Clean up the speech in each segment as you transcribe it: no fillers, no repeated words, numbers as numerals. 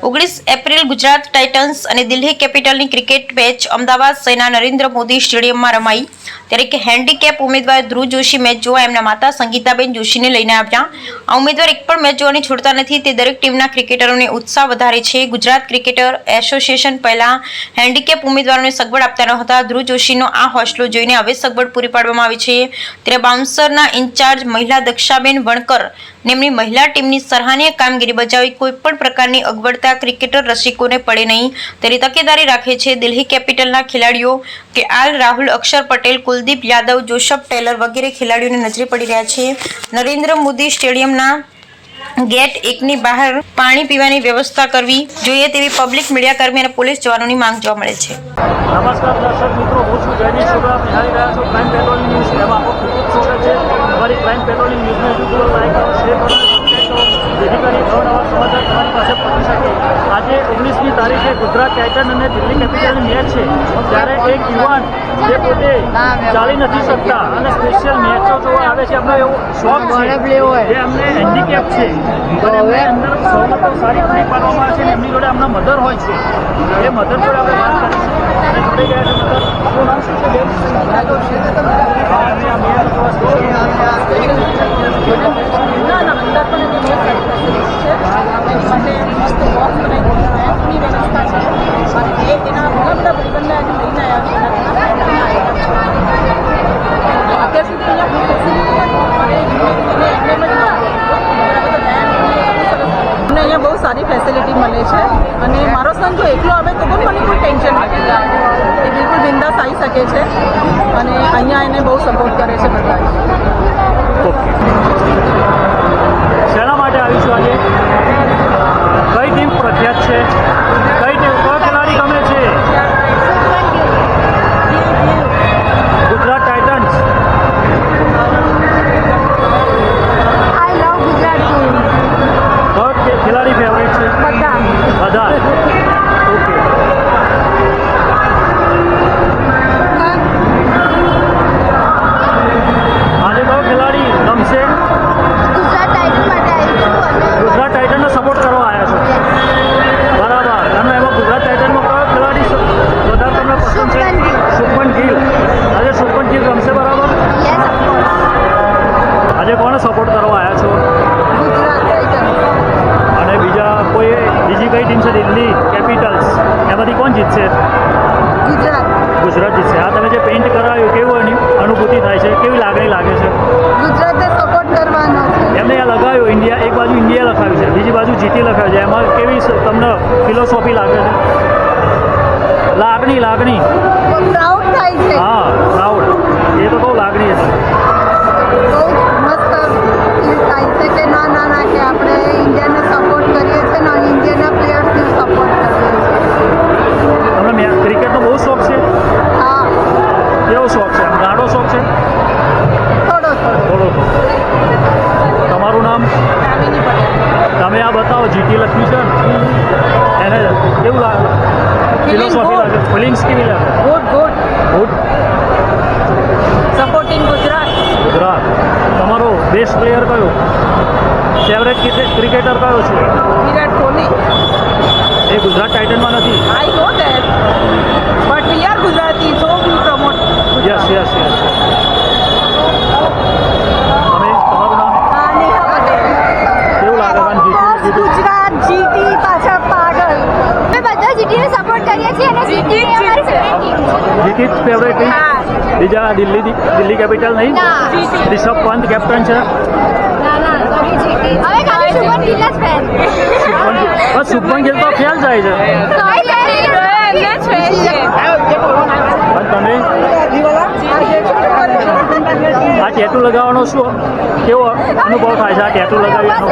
19 April Gujarat Titans અને Delhi કેપિટલની cricket match Ahmedabad શહેરના નરેન્દ્ર મોદી સ્ટેડિયમમાં રમાઈ ત્યારે કે હેન્ડીકેપ ઉમેદવાર ધ્રુવ જોશી મેચ જોવા એમના માતા સંગીતાબેન જોશીને લઈને આવ્યા. આ ઉમેદવાર એક પણ મેચ જોવાની છોડતા નથી. તે દરેક ટીમના ક્રિકેટરોને ઉત્સાહ વધારે છે. ગુજરાત ક્રિકેટર એસોસિએશન પહેલા હેન્ડીકેપ ઉમેદવારોને સગવડ આપતા ન હતા. ધ્રુવ જોશીનો આ હોસલો જોઈને હવે સગવડ પૂરી પાડવામાં આવી છે. ત્યારે બાઉન્સરના ઇન્ચાર્જ મહિલા દક્ષાબેન વણકર એમની મહિલા ટીમની સરાહનીય કામગીરી બજાવી કોઈ પણ પ્રકારની અગવડતા ક્રિકેટર રસિકોને પડે નહીં તેની તકેદારી રાખે છે. દિલ્હી કેપિટલના ખેલાડીઓ કેએલ રાહુલ, અક્ષર પટેલ, કુલદીપ યાદવ, જોસફ ટેલર વગેરે ખેલાડીઓને નજરે પડી રહ્યા છે. નરેન્દ્ર મોદી સ્ટેડિયમના ગેટ 1ની બહાર પાણી પીવાની વ્યવસ્થા કરવી જોઈએ તેવી પબ્લિક, મીડિયાકર્મી અને પોલીસ જવાનોની માંગ જોવા મળે છે. નમસ્કાર દર્શક મિત્રો, હું છું જયદીપ શુક્લા. નિહાળી રહ્યા છો ક્રાઇમ પેટ્રોલિંગ ન્યૂઝ. એમાં આપણું ખૂબ સ્વાગત છે. અમારી ક્રાઇમ પેટ્રોલિંગ ન્યૂઝને યુટ્યુબ પર લાઈક કરો, શેર કરો, સબસ્ક્રાઈબ કરો, જેથી કરી નવા સમાચાર તમારી પાસે પહોંચી શકે. આજે 19મી તારીખે ગુજરાત ટાઇટન અને દિલ્હી કેપિટલની મેચ છે. ત્યારે એક યુવાન જે પોતે ચાલી નથી શકતા અને સ્પેશિયલ મેચો જોવા આવે છે, એમનો એવો શોખ છે જે અમને હેન્ડીકેપ છે, તો હવે અંદર સવલતો સારી પૂરી પાડવામાં આવે છે. એમની જોડે એમના મધર હોય છે. એ મધર જોડે આપણે વાત કરીશું. અને જોડે ગયા છે મધર. શું નામ શું છે બેન? ના અંદર પણ એની બહુ સારી ફેસિલિટી છે. એની માટે મસ્ત વોક બનાવી રેમ્પની વ્યવસ્થા છે અને એના ઘણા બધા ભાઈબંધને આજે લઈને આવ્યા છે. અત્યાર સુધી અહીંયા કોઈ ફેસિલિટી અમને અહીંયા બહુ સારી ફેસિલિટી મળે છે અને મારો સન જો એકલો આવે તો પણ મને કોઈ ટેન્શન નથી. એ બિલકુલ બિંદાસ આવી શકે છે અને અહીંયા એને બહુ સપોર્ટ કરે છે બધા. શેના માટે આવીશું આજે? કઈ ટીમ પ્રખ્યાત છે? કઈ ટીમ, કયો ખેલાડી ગમે છે? Gujarat Titans. I love Gujarat team. કયો ખેલાડી ફેવરેટ છે? બધા. બધા. ઓકે. આજે કયો ખેલાડી ગમશે? ગુજરાત ટાઇટન માટે આવી છું અને ગુજરાત ટાઇટનનો સપોર્ટ કરવા આવ્યા છો? બરાબર. અને એમાં ગુજરાત ટાઇટનમાં કયો ખેલાડી વધારે તમને પસંદ છે? શુભમન ગિલ. શુભમન ગિલ. આજે શુભમન ગિલ ગમશે, બરાબર? યસ ઓફકોર્સ આજે કોને સપોર્ટ કરવા આવ્યા છો? ગુજરાત ટાઇટન. અને બીજી કઈ ટીમ છે? દિલ્હી કેપિટલ્સ. એમાંથી કોણ જીતશે? ગુજરાત. ગુજરાત જીતશે. આ તમે જે પેઇન્ટ કરાવ્યું, કેવું એની અનુભૂતિ થાય છે? કેવી લાગણી લાગે છે? ગુજરાતને સપોર્ટ કરવાનો છે. એમને આ લગાવ્યું ઇન્ડિયા, એક બાજુ ઇન્ડિયા લખાવ્યું છે, બીજી બાજુ જીટી લખાવ્યું છે. એમાં કેવી તમને ફિલોસોફી લાગે છે? લાગણી. પ્રાઉડ થાય છે. હા, પ્રાઉડ. એ તો બહુ લાગણી હશે. બહુ મસ્ત ફીલ થાય છે કે ના કે આપણે ઇન્ડિયાને સપોર્ટ કરીએ છીએ ને ઇન્ડિયાના પ્લેયર્સને સપોર્ટ કરીએ છીએ. તમને ક્રિકેટનો બહુ શોખ છે? હા, કેવો શોખ છે? આમ ગાઢો શોખ છે? થોડો. થોડો. તમારું નામ? કામિની પટેલ. તમે આ બતાવો, જીટી લખ્યું છે ને, એને કેવું લાગે? ફિલોસોફી લાગે? ફિલિંગ્સ કેવી લાગે? ગુડ. સપોર્ટિંગ ગુજરાત. તમારો બેસ્ટ પ્લેયર કયો? ફેવરેટ ક્રિકેટર કયો છે? વિરાટ કોહલી. એ ગુજરાત ટાઇટનમાં નથી. I know that, but we are Gujarati, so we promote. Yes. તમે, તમારું નામ? નેહા પટેલ. કેવું લાગે? ગુજરાત જીટી પાછળ પાગલ. અમે બધા જીટીને સપોર્ટ કરીએ છીએ અને જીટી અમારી ફેવરેટ ટીમ છે. GT favourite team? હા. બીજા દિલ્હી કેપિટલ નહીં? ના. રિષભ પંત કેપ્ટન છે? ના ખાલી જીટી. હવે ખાલી શુભમન ગિલ જ ફેન. બસ શુભમન ગિલ તો ફેલ જાય છે. પણ તમે આ ટેટુ લગાવવાનો શું કેવો અનુભવ થાય છે? આ ટેટુ લગાવવાનો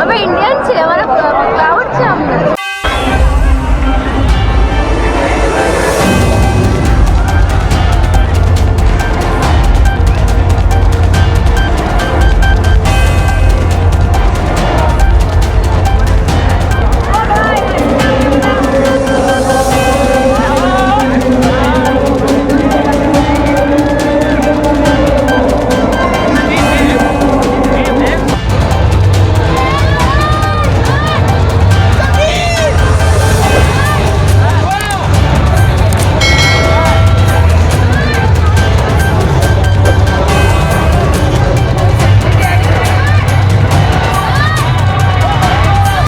અમે ઇન્ડિયન છે, અમારા